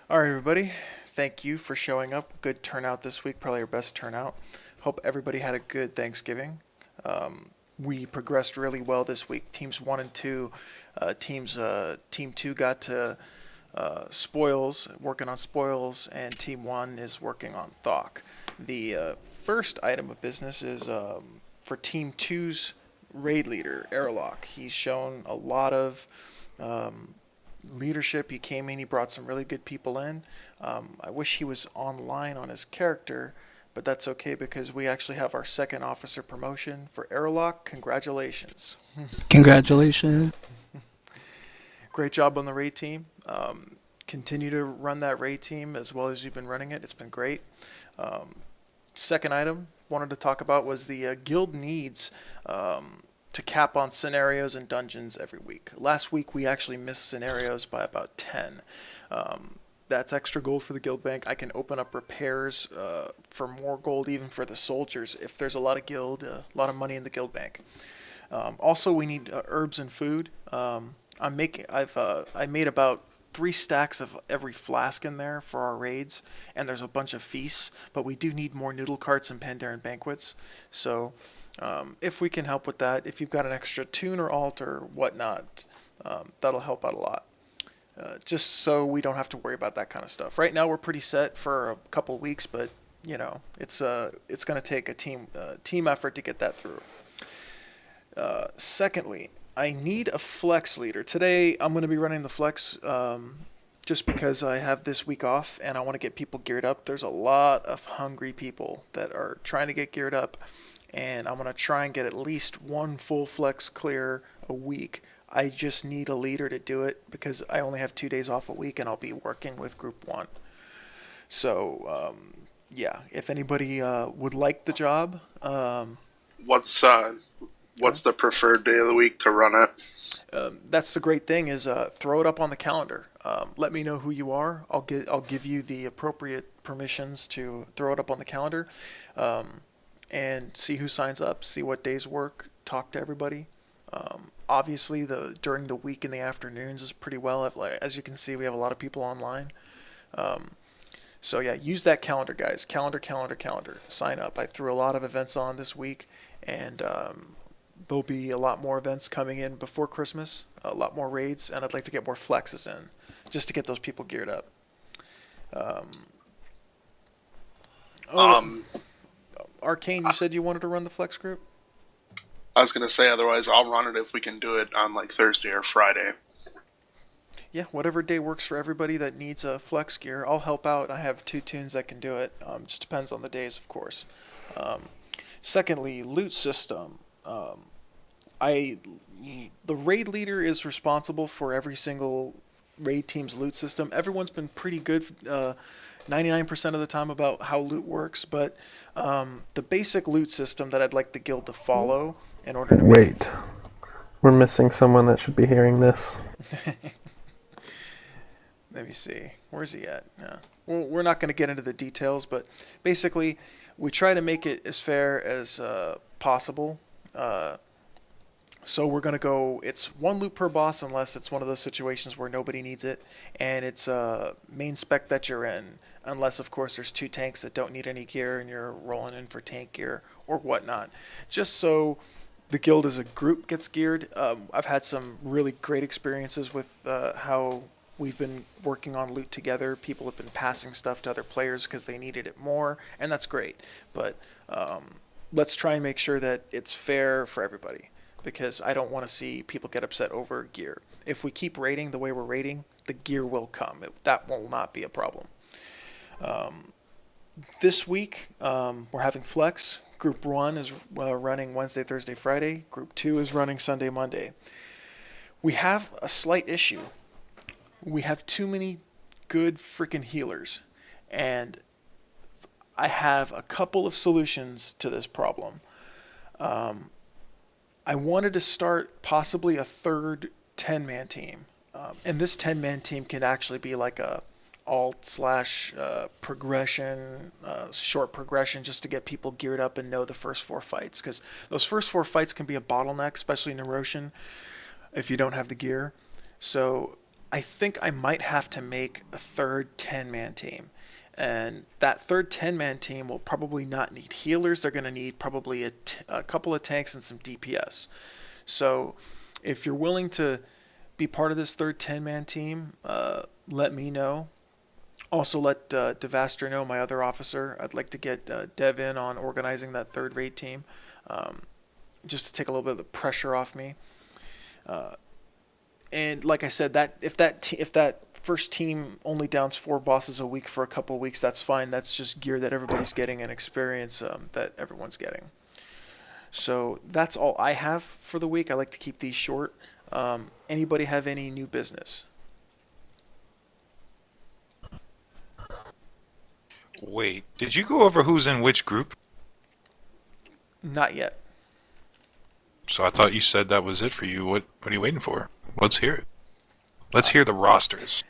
All right, everybody. Thank you for showing up. Good turnout this week, probably our best turnout. Hope everybody had a good Thanksgiving. We progressed really well this week. Teams one and two, team two got to spoils, working on spoils, and team one is working on Thok. The first item of business is for team two's raid leader, Airlock. He's shown a lot of um, leadership. He came in, he brought some really good people in. I wish he was online on his character, but that's okay because we actually have our second officer promotion for Airlock. Congratulations. Congratulations. Great job on the raid team. Continue to run that raid team as well as you've been running it. It's been great. Um, Second item wanted to talk about was the guild needs to cap on scenarios and dungeons every week. Last week we actually missed scenarios by about 10. That's extra gold for the guild bank. I can open up repairs for more gold even for the soldiers if there's a lot of a lot of money in the guild bank. Also, we need herbs and food. I made about 3 stacks of every flask in there for our raids, and there's a bunch of feasts. But we do need more noodle carts and Pandaren banquets. So, if we can help with that, if you've got an extra tune or alt or whatnot, that'll help out a lot. Just so we don't have to worry about that kind of stuff. Right now, we're pretty set for a couple weeks, but it's going to take a team effort to get that through. Secondly, I need a flex leader. Today, I'm going to be running the flex just because I have this week off and I want to get people geared up. There's a lot of hungry people that are trying to get geared up, and I'm going to try and get at least one full flex clear a week. I just need a leader to do it because I only have 2 days off a week and I'll be working with Group 1. So, yeah, if anybody would like the job, What's okay. what's the preferred day of the week to run it? That's the great thing is throw it up on the calendar. Let me know who you are. I'll give you the appropriate permissions to throw it up on the calendar, and see who signs up. See what days work. Talk to everybody. Obviously, the during the week in the afternoons is pretty well. As you can see, we have a lot of people online. Um, so yeah, use that calendar, guys. Calendar, calendar, calendar. Sign up. I threw a lot of events on this week, and there'll be a lot more events coming in before Christmas. A lot more raids, and I'd like to get more flexes in, just to get those people geared up. Um, oh, Um, Arcane, you I, said you wanted to run the flex group. I was gonna say otherwise I'll run it if we can do it on like Thursday or Friday. Yeah, whatever day works for everybody that needs a flex gear, I'll help out. I have 2 tunes that can do it. Just depends on the days, of course. Um, Secondly, loot system. I the raid leader is responsible for every single raid team's loot system. Everyone's been pretty good, 99% of the time about how loot works, but the basic loot system that I'd like the guild to follow in order to make Wait, we're missing someone that should be hearing this. it. Let me see. Where's he at? Yeah. Well, we're not going to get into the details, but basically, we try to make it as fair as possible. Uh, so we're going to go, it's one loot per boss unless it's one of those situations where nobody needs it, and it's main spec that you're in, unless, of course, there's 2 tanks that don't need any gear and you're rolling in for tank gear or whatnot. Just so the guild as a group gets geared. I've had some really great experiences with how we've been working on loot together. People have been passing stuff to other players because they needed it more, and that's great. But let's try and make sure that it's fair for everybody because I don't want to see people get upset over gear. If we keep rating the way we're rating, the gear will come. That will not be a problem. Um, this week, we're having flex. Group 1 is running Wednesday, Thursday, Friday. Group 2 is running Sunday, Monday. We have a slight issue. We have too many good freaking healers. And I have a couple of solutions to this problem. Um, I wanted to start possibly a third 10-man team. And this 10-man team can actually be like a alt slash progression, short progression, just to get people geared up and know the first 4 fights. Because those first 4 fights can be a bottleneck, especially in Eroshin, if you don't have the gear. So I think I might have to make a third 10-man team. And that third 10-man team will probably not need healers. They're going to need probably a couple of tanks and some DPS. So if you're willing to be part of this third 10-man team, let me know. Also, let Devaster know, my other officer. I'd like to get Dev in on organizing that third raid team, just to take a little bit of the pressure off me. And like I said, that if that first team only downs 4 bosses a week for a couple of weeks, that's fine. That's just gear that everybody's getting and experience that everyone's getting. So that's all I have for the week. I like to keep these short. Anybody have any new business? Wait, did you go over who's in which group? Not yet. So I thought you said that was it for you. What are you waiting for? Let's hear it. Let's hear the rosters.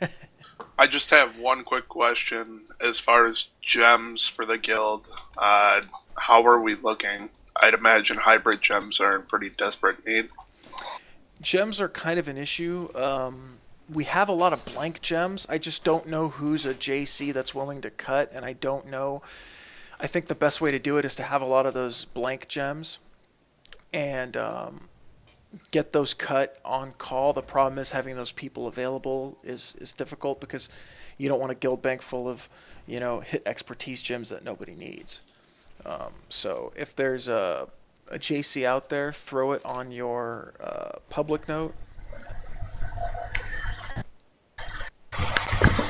I just have one quick question as far as gems for the guild. How are we looking? I'd imagine hybrid gems are in pretty desperate need. Gems are kind of an issue. We have a lot of blank gems. I just don't know who's a JC that's willing to cut, and I don't know. I think the best way to do it is to have a lot of those blank gems and get those cut on call. The problem is having those people available is difficult because you don't want a guild bank full of, hit expertise gems that nobody needs. So if there's a JC out there, throw it on your public note.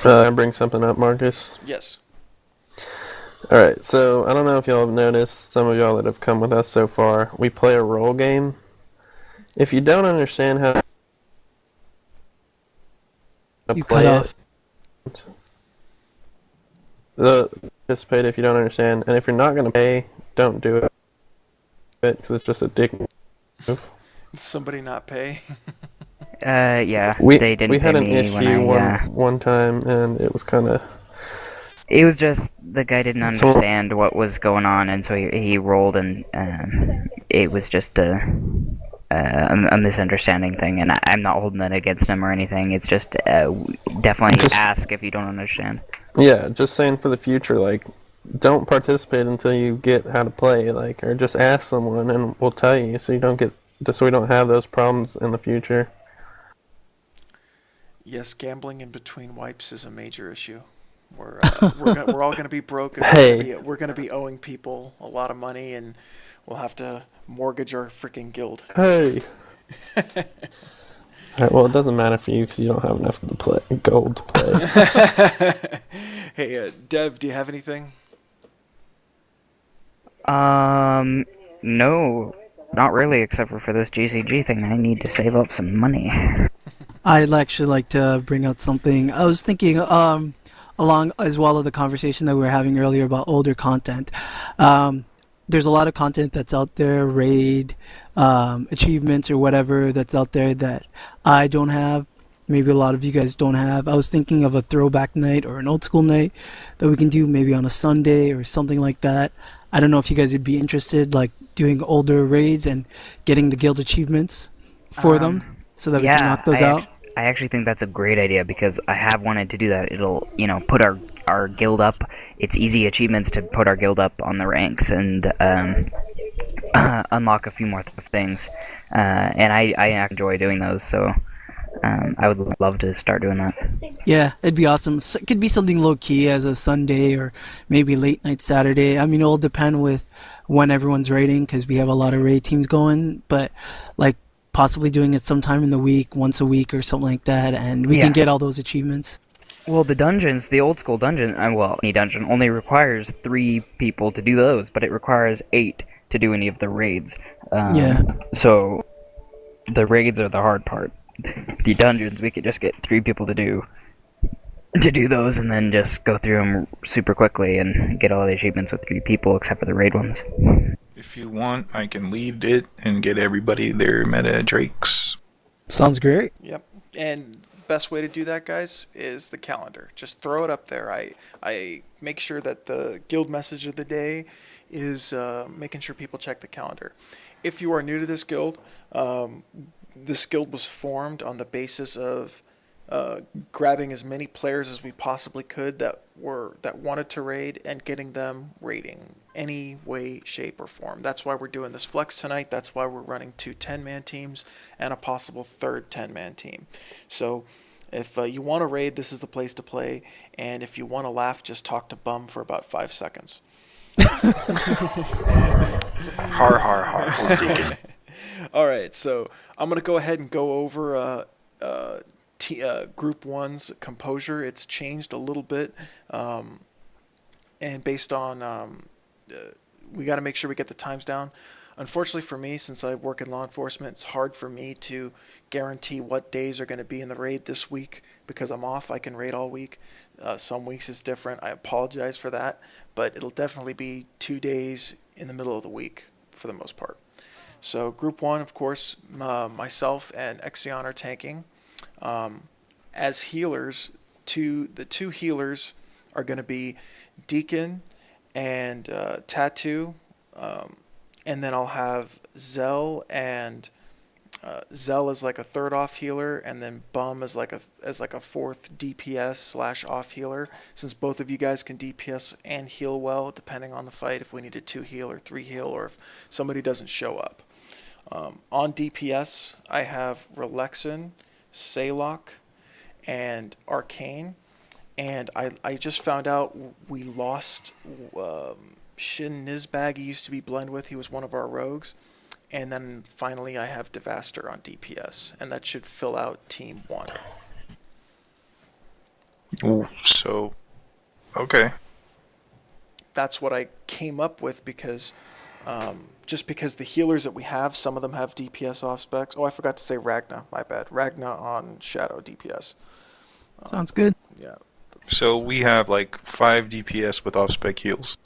Bring something up, Marcus. Yes. Alright, so I don't know if y'all have noticed, some of y'all that have come with us so far, we play a role game. If you don't understand how to You play cut it, participate if you don't understand, and if you're not going to pay, don't do it, because it's just a dick move. Somebody not pay. Yeah, We they didn't had pay an me issue when I, one time, and it was kind of... It was just the guy didn't understand what was going on, and so he rolled, and it was just a misunderstanding thing. And I'm not holding that against him or anything. It's just definitely ask if you don't understand. Yeah, just saying for the future, like, don't participate until you get how to play, like, or just ask someone, and we'll tell you, so we don't have those problems in the future. Yes, gambling in between wipes is a major issue. We're all going to be broke. And Hey. we're going to be owing people a lot of money, and we'll have to mortgage our freaking guild. Hey. Alright, well, it doesn't matter for you because you don't have enough gold to play. Hey, Dev, do you have anything? No, not really, except for this GCG thing. I need to save up some money. I'd actually like to bring out something. I was thinking, along as well of the conversation that we were having earlier about older content. There's a lot of content that's out there, raid, achievements or whatever that's out there that I don't have. Maybe a lot of you guys don't have. I was thinking of a throwback night or an old school night that we can do maybe on a Sunday or something like that. I don't know if you guys would be interested, like doing older raids and getting the guild achievements for them so that we can knock those out. I actually think that's a great idea because I have wanted to do that. It'll, put our guild up. It's easy achievements to put our guild up on the ranks and unlock a few more things. And I enjoy doing those, so I would love to start doing that. Yeah, it'd be awesome. It could be something low-key as a Sunday or maybe late night Saturday. I mean, it'll depend with when everyone's raiding because we have a lot of raid teams going, but like possibly doing it sometime in the week, once a week or something like that, and we can get all those achievements. Well, the dungeons, the old school dungeon, any dungeon only requires 3 people to do those, but it requires 8 to do any of the raids. So the raids are the hard part. The dungeons, we could just get 3 people to do those, and then just go through them super quickly and get all the achievements with 3 people, except for the raid ones. If you want, I can lead it and get everybody their meta drakes. Sounds great. Yep. And best way to do that, guys, is the calendar. Just throw it up there. I make sure that the guild message of the day is making sure people check the calendar. If you are new to this guild was formed on the basis of grabbing as many players as we possibly could that wanted to raid and getting them raiding any way, shape, or form. That's why we're doing this flex tonight. That's why we're running 2 10-man teams and a possible third 10-man team. So if you want to raid, this is the place to play. And if you want to laugh, just talk to Bum for about 5 seconds. Har har har. Deacon. All right, so I'm gonna go ahead and go over Group 1's composure. It's changed a little bit, and based on we got to make sure we get the times down. Unfortunately for me, since I work in law enforcement, it's hard for me to guarantee what days are going to be in the raid this week because I'm off. I can raid all week. Some weeks is different. I apologize for that, but it'll definitely be 2 days in the middle of the week for the most part. So Group 1, of course, myself and Exion are tanking. As healers, the two healers are going to be Deacon and Tattoo, and then I'll have Zell and Zell is like a third off healer, and then Bum is like a fourth DPS / off healer. Since both of you guys can DPS and heal well, depending on the fight, if we need a 2 heal or 3 heal, or if somebody doesn't show up. On DPS, I have Relexin, Saylock, and Arcane. And I just found out we lost Shin Nizbag he used to be blend with. He was one of our rogues. And then finally I have Devaster on DPS. And that should fill out Team 1. Ooh, so, okay. That's what I came up with because just because the healers that we have, some of them have DPS off specs. Oh, I forgot to say Ragna. My bad. Ragna on Shadow DPS. Sounds good. Yeah. So we have like 5 DPS with off-spec heals.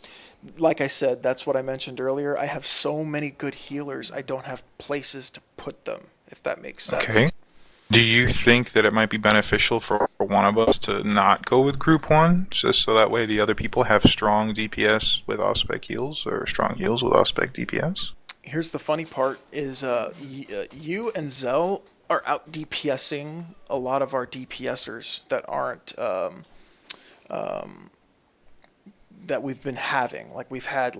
Like I said, that's what I mentioned earlier. I have so many good healers, I don't have places to put them, if that makes sense. Okay. Do you think that it might be beneficial for one of us to not go with Group 1, just so that way the other people have strong DPS with off-spec heals, or strong heals with off-spec DPS? Here's the funny part, is you and Zell are out DPSing a lot of our DPSers that aren't... that we've been having. Like we've had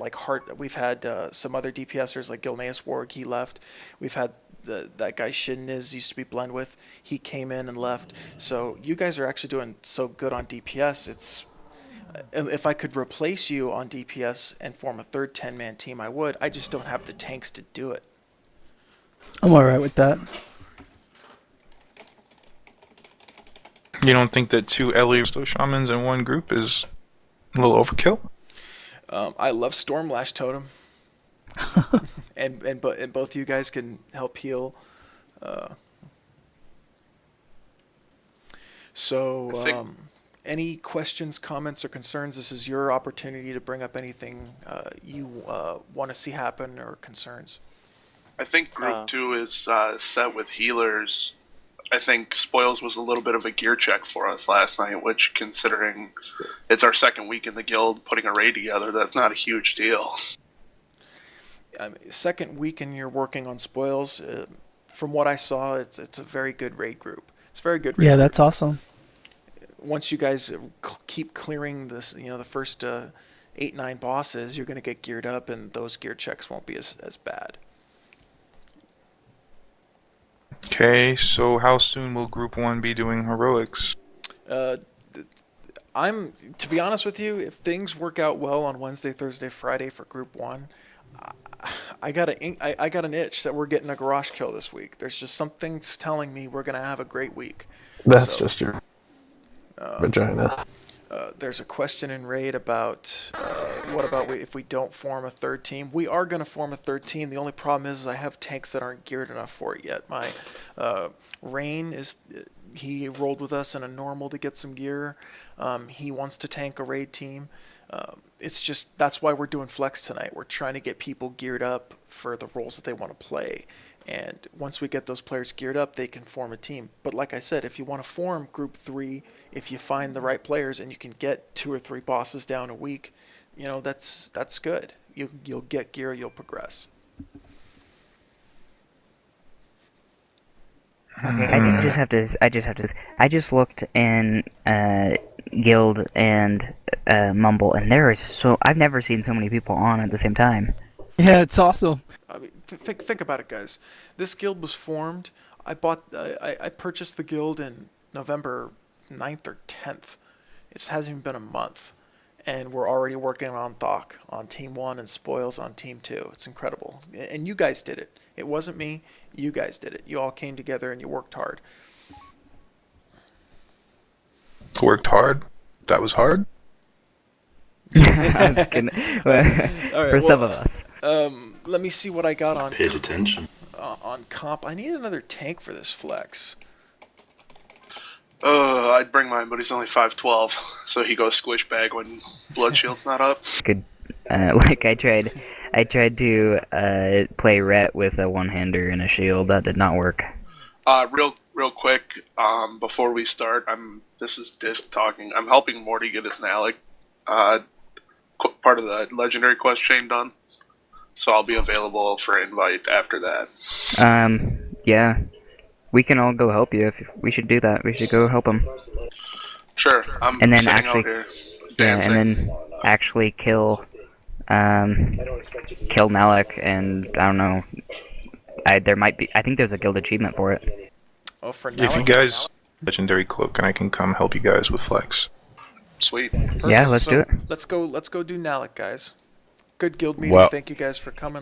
some other DPSers like Gilneas Warg, he left. We've had that guy Shinniz used to be blend with. He came in and left. So you guys are actually doing so good on DPS. It's if I could replace you on DPS and form a third 10-man team, I would. I just don't have the tanks to do it. I'm alright with that. You don't think that 2 Ellie Shamans in one group is a little overkill? I love Stormlash Totem. and both you guys can help heal. Any questions, comments, or concerns? This is your opportunity to bring up anything you want to see happen or concerns. I think Group 2 is set with healers. I think Spoils was a little bit of a gear check for us last night, which, considering it's our second week in the guild, putting a raid together, that's not a huge deal. Second week and you're working on Spoils. From what I saw, it's a very good raid group. It's a very good raid Yeah, group. that's awesome. Once you guys keep clearing this, the first 8-9 bosses, you're going to get geared up, and those gear checks won't be as bad. Okay, so how soon will Group 1 be doing heroics? To be honest with you, if things work out well on Wednesday, Thursday, Friday for Group 1, I got an itch that we're getting a garage kill this week. There's just something telling me we're going to have a great week. That's just your vagina. There's a question in Raid about what about if we don't form a third team? We are going to form a third team. The only problem is I have tanks that aren't geared enough for it yet. My Rain he rolled with us in a normal to get some gear. He wants to tank a raid team. It's just that's why we're doing flex tonight. We're trying to get people geared up for the roles that they want to play. And once we get those players geared up, they can form a team. But like I said, if you want to form Group 3, if you find the right players and you can get 2 or 3 bosses down a week, that's good. You'll get gear, you'll progress. Okay, I just looked in Guild and Mumble, and there is I've never seen so many people on at the same time. Yeah, it's awesome. I mean, think about it, guys. This guild was formed. I purchased the guild in November 9th or 10th. It hasn't even been a month, and we're already working on Thok on Team 1 and Spoils on Team 2. It's incredible. And you guys did it. It wasn't me. You guys did it. You all came together and you worked hard. Worked hard. That was hard. I was kidding. For some of us. Let me see what I got on Paid attention. on comp. I need another tank for this flex. I'd bring mine, but he's only 5'12", so he goes squish bag when blood shield's not up. Could like I tried to play Rhett with a one-hander and a shield. That did not work. Real quick, before we start, this is Disc talking. I'm helping Morty get his Nalic part of the legendary quest chain done, so I'll be available for invite after that. Yeah, we can all go help you. If we should do that, we should go help him. Sure, I'm And then sitting actually- out here Yeah, dancing. and then actually kill Malik, and I don't know. I think there's a guild achievement for it. Oh, for now. If you guys legendary cloak, and I can come help you guys with flex. Sweet. Yeah, let's do it. Let's go do Nalic, guys. Good guild meeting. Well- Thank you guys for coming.